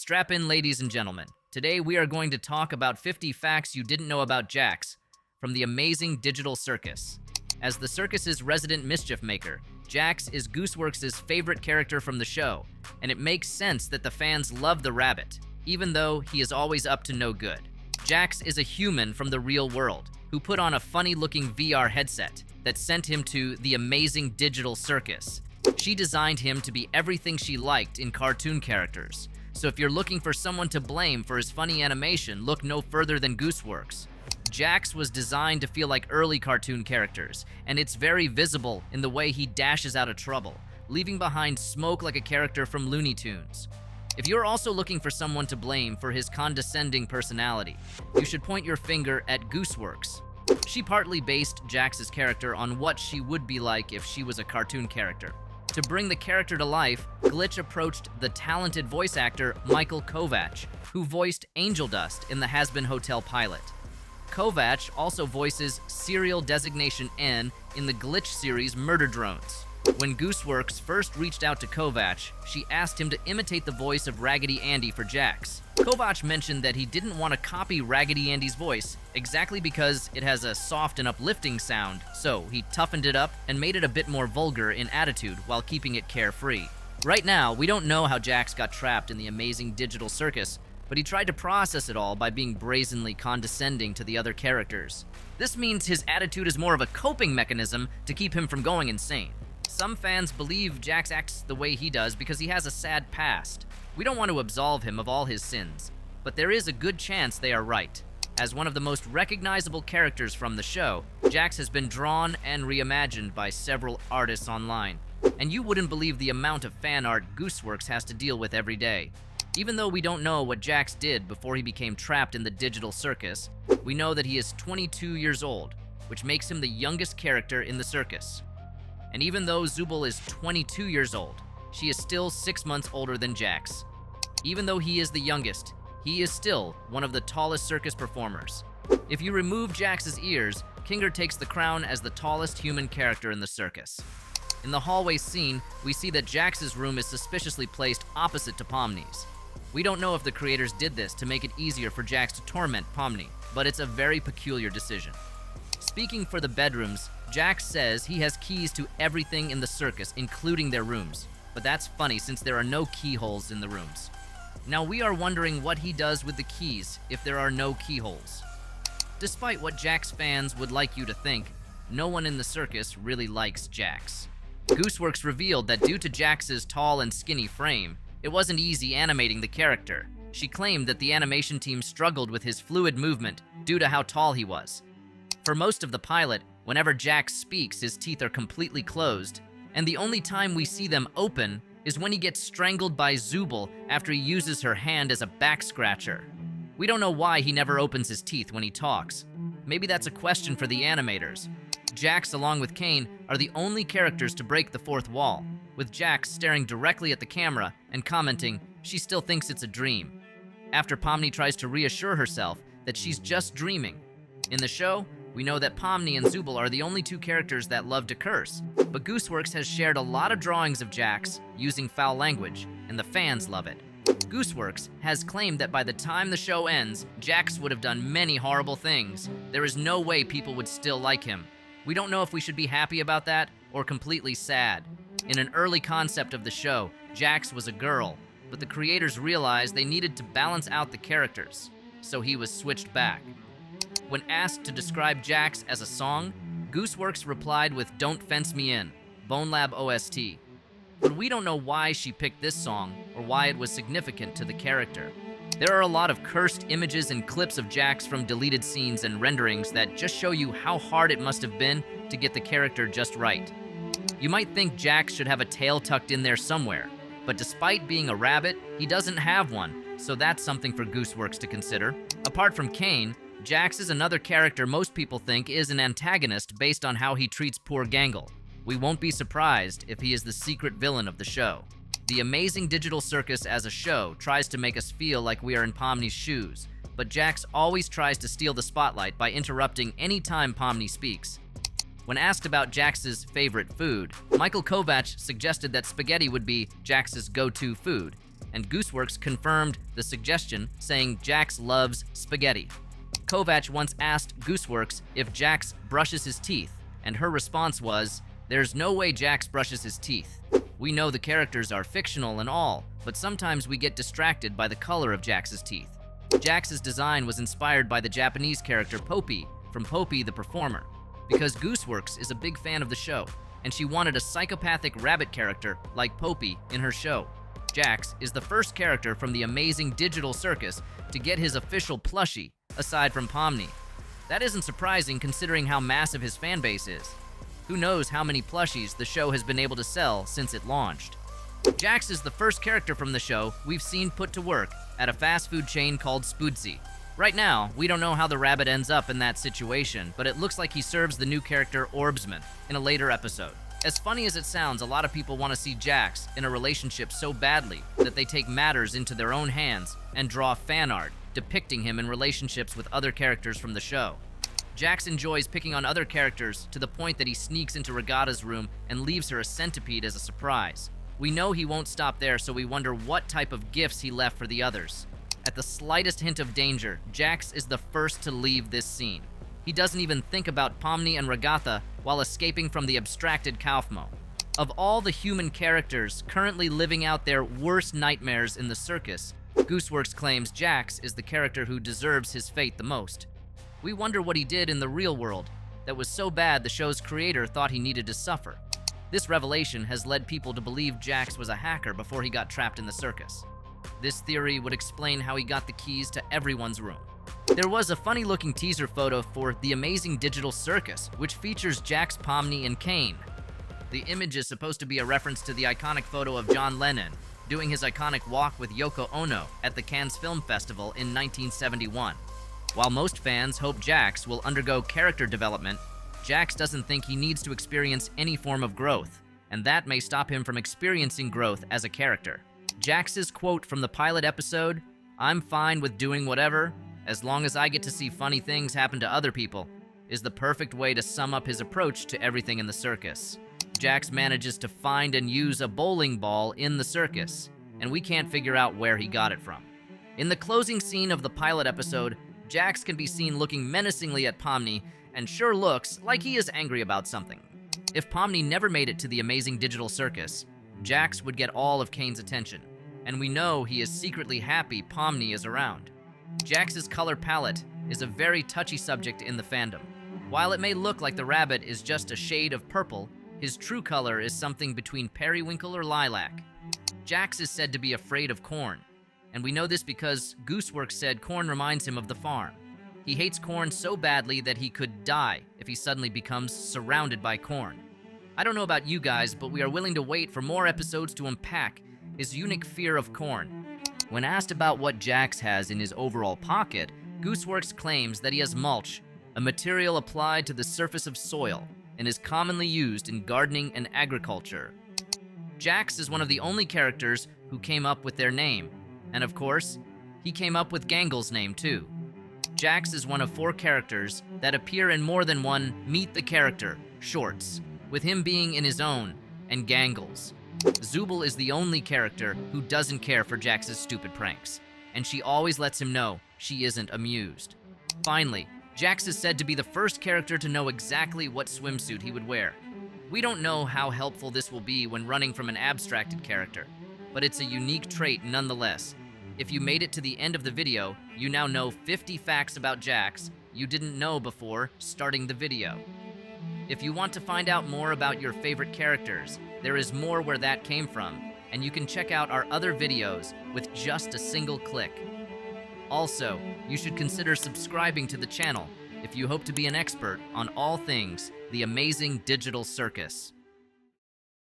Strap in, ladies and gentlemen. Today we are going to talk about 50 facts you didn't know about Jax from the amazing Digital Circus. As the circus's resident mischief maker, Jax is Gooseworx's favorite character from the show, and it makes sense that the fans love the rabbit, even though he is always up to no good. Jax is a human from the real world who put on a funny-looking VR headset that sent him to the amazing Digital Circus. She designed him to be everything she liked in cartoon characters. So if you're looking for someone to blame for his funny animation, look no further than Gooseworx. Jax was designed to feel like early cartoon characters, and it's very visible in the way he dashes out of trouble, leaving behind smoke like a character from Looney Tunes. If you're also looking for someone to blame for his condescending personality, you should point your finger at Gooseworx. She partly based Jax's character on what she would be like if she was a cartoon character. To bring the character to life, Glitch approached the talented voice actor Michael Kovac, who voiced Angel Dust in the Has-Been Hotel pilot. Kovac also voices Serial Designation N in the Glitch series Murder Drones. When Gooseworx first reached out to Kovac, she asked him to imitate the voice of Raggedy Andy for Jax. Kovac mentioned that he didn't want to copy Raggedy Andy's voice exactly because it has a soft and uplifting sound, so he toughened it up and made it a bit more vulgar in attitude while keeping it carefree. Right now, we don't know how Jax got trapped in the amazing Digital Circus, but he tried to process it all by being brazenly condescending to the other characters. This means his attitude is more of a coping mechanism to keep him from going insane. Some fans believe Jax acts the way he does because he has a sad past. We don't want to absolve him of all his sins, but there is a good chance they are right. As one of the most recognizable characters from the show, Jax has been drawn and reimagined by several artists online, and you wouldn't believe the amount of fan art Gooseworx has to deal with every day. Even though we don't know what Jax did before he became trapped in the Digital Circus, we know that he is 22 years old, which makes him the youngest character in the circus. And even though Zooble is 22 years old, she is still 6 months older than Jax. Even though he is the youngest, he is still one of the tallest circus performers. If you remove Jax's ears, Kinger takes the crown as the tallest human character in the circus. In the hallway scene, we see that Jax's room is suspiciously placed opposite to Pomni's. We don't know if the creators did this to make it easier for Jax to torment Pomni, but it's a very peculiar decision. Speaking for the bedrooms, Jax says he has keys to everything in the circus, including their rooms. But that's funny since there are no keyholes in the rooms. Now we are wondering what he does with the keys if there are no keyholes. Despite what Jax fans would like you to think, no one in the circus really likes Jax. Gooseworx revealed that due to Jax's tall and skinny frame, it wasn't easy animating the character. She claimed that the animation team struggled with his fluid movement due to how tall he was. For most of the pilot, whenever Jax speaks, his teeth are completely closed, and the only time we see them open is when he gets strangled by Zooble after he uses her hand as a back scratcher. We don't know why he never opens his teeth when he talks. Maybe that's a question for the animators. Jax, along with Kane, are the only characters to break the fourth wall, with Jax staring directly at the camera and commenting she still thinks it's a dream, after Pomni tries to reassure herself that she's just dreaming. In the show, we know that Pomni and Zooble are the only two characters that love to curse, but Gooseworx has shared a lot of drawings of Jax using foul language, and the fans love it. Gooseworx has claimed that by the time the show ends, Jax would have done many horrible things. There is no way people would still like him. We don't know if we should be happy about that or completely sad. In an early concept of the show, Jax was a girl, but the creators realized they needed to balance out the characters, so he was switched back. When asked to describe Jax as a song, Gooseworx replied with Don't Fence Me In, Bone Lab OST. But we don't know why she picked this song or why it was significant to the character. There are a lot of cursed images and clips of Jax from deleted scenes and renderings that just show you how hard it must have been to get the character just right. You might think Jax should have a tail tucked in there somewhere, but despite being a rabbit, he doesn't have one, so that's something for Gooseworx to consider. Apart from Kane, Jax is another character most people think is an antagonist based on how he treats poor Gangle. We won't be surprised if he is the secret villain of the show. The amazing Digital Circus as a show tries to make us feel like we are in Pomni's shoes, but Jax always tries to steal the spotlight by interrupting any time Pomni speaks. When asked about Jax's favorite food, Michael Kovac suggested that spaghetti would be Jax's go-to food, and Gooseworx confirmed the suggestion, saying Jax loves spaghetti. Kovac once asked Gooseworx if Jax brushes his teeth, and her response was, "There's no way Jax brushes his teeth. We know the characters are fictional and all, but sometimes we get distracted by the color of Jax's teeth." Jax's design was inspired by the Japanese character Poppy from Poppy the Performer, because Gooseworx is a big fan of the show, and she wanted a psychopathic rabbit character like Poppy in her show. Jax is the first character from the Amazing Digital Circus to get his official plushie, aside from Pomni. That isn't surprising considering how massive his fan base is. Who knows how many plushies the show has been able to sell since it launched. Jax is the first character from the show we've seen put to work at a fast food chain called Spodzi. Right now, we don't know how the rabbit ends up in that situation, but it looks like he serves the new character Orbsman in a later episode. As funny as it sounds, a lot of people want to see Jax in a relationship so badly that they take matters into their own hands and draw fan art depicting him in relationships with other characters from the show. Jax enjoys picking on other characters to the point that he sneaks into Regatta's room and leaves her a centipede as a surprise. We know he won't stop there, so we wonder what type of gifts he left for the others. At the slightest hint of danger, Jax is the first to leave this scene. He doesn't even think about Pomni and Regatta while escaping from the abstracted Kaufmo. Of all the human characters currently living out their worst nightmares in the circus, Gooseworx claims Jax is the character who deserves his fate the most. We wonder what he did in the real world that was so bad the show's creator thought he needed to suffer. This revelation has led people to believe Jax was a hacker before he got trapped in the circus. This theory would explain how he got the keys to everyone's room. There was a funny-looking teaser photo for The Amazing Digital Circus, which features Jax, Pomni, and Kane. The image is supposed to be a reference to the iconic photo of John Lennon doing his iconic walk with Yoko Ono at the Cannes Film Festival in 1971. While most fans hope Jax will undergo character development, Jax doesn't think he needs to experience any form of growth, and that may stop him from experiencing growth as a character. Jax's quote from the pilot episode, "I'm fine with doing whatever, as long as I get to see funny things happen to other people," is the perfect way to sum up his approach to everything in the circus. Jax manages to find and use a bowling ball in the circus, and we can't figure out where he got it from. In the closing scene of the pilot episode, Jax can be seen looking menacingly at Pomni and sure looks like he is angry about something. If Pomni never made it to the Amazing Digital Circus, Jax would get all of Kane's attention, and we know he is secretly happy Pomni is around. Jax's color palette is a very touchy subject in the fandom. While it may look like the rabbit is just a shade of purple, his true color is something between periwinkle or lilac. Jax is said to be afraid of corn, and we know this because Gooseworx said corn reminds him of the farm. He hates corn so badly that he could die if he suddenly becomes surrounded by corn. I don't know about you guys, but we are willing to wait for more episodes to unpack his unique fear of corn. When asked about what Jax has in his overall pocket, Gooseworx claims that he has mulch, a material applied to the surface of soil, and is commonly used in gardening and agriculture. Jax is one of the only characters who came up with their name, and of course, he came up with Gangle's name too. Jax is one of 4 characters that appear in more than one Meet the Character shorts, with him being in his own and Gangle's. Zooble is the only character who doesn't care for Jax's stupid pranks, and she always lets him know she isn't amused. Finally, Jax is said to be the first character to know exactly what swimsuit he would wear. We don't know how helpful this will be when running from an abstracted character, but it's a unique trait nonetheless. If you made it to the end of the video, you now know 50 facts about Jax you didn't know before starting the video. If you want to find out more about your favorite characters, there is more where that came from, and you can check out our other videos with just a single click. Also, you should consider subscribing to the channel if you hope to be an expert on all things The Amazing Digital Circus.